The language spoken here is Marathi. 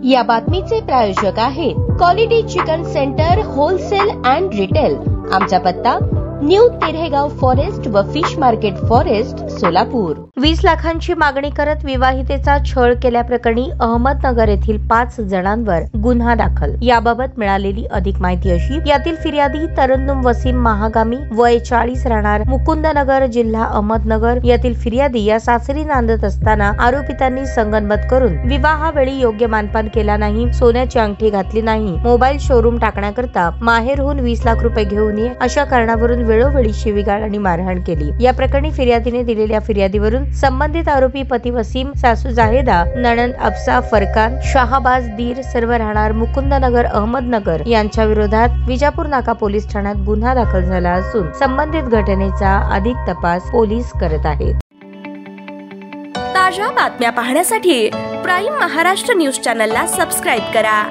या बातमीचे प्रायोजक आहेत quality chicken centre wholesale and retail. आमचा पत्ता न्यू तिरेगाव फॉरेस्ट व फिश मार्केट फॉरेस्ट सोलापूर। 20 लाखांची मागणी करत विवाहितेचा छळ केल्याप्रकरणी अहमदनगर येथील 5 जणांवर गुन्हा दाखल। याबाबत मिळालेली अधिक माहिती अशी, यातील फिर्यादी तरन्नुम वसीम महागामी वय 40 राहणार मुकुंदनगर जिल्हा अहमदनगर यातील फिर्यादी या सासरी नांदत असताना आरोपितांनी संगनमत करून विवाहावेळी योग्य मानपान केला नाही, सोन्याची अंगठी घातली नाही, मोबाईल शोरूम टाकण्याकरता माहेरहून 20 लाख रुपये घेऊन ये अशा कारणावरून वेळोवेळी शिवीगाळ आणि मारहाण केली। या प्रकरणी फिर्यादीने दिलेल्या फिर्यादीवरून संबंधित आरोपी पती वसीम, सासू जाहेदा, नणंद अफसा फरकान, शाहबाज दीर सर्व राहणार मुकुंदनगर अहमदनगर यांच्या विरोधात विजापूर नाका पोलीस ठाण्यात गुन्हा दाखल झाला असून संबंधित घटनेचा अधिक तपास पोलीस करत आहेत। ताज्या बातम्या पाहण्यासाठी प्राईम महाराष्ट्र न्यूज चॅनलला सबस्क्राईब करा।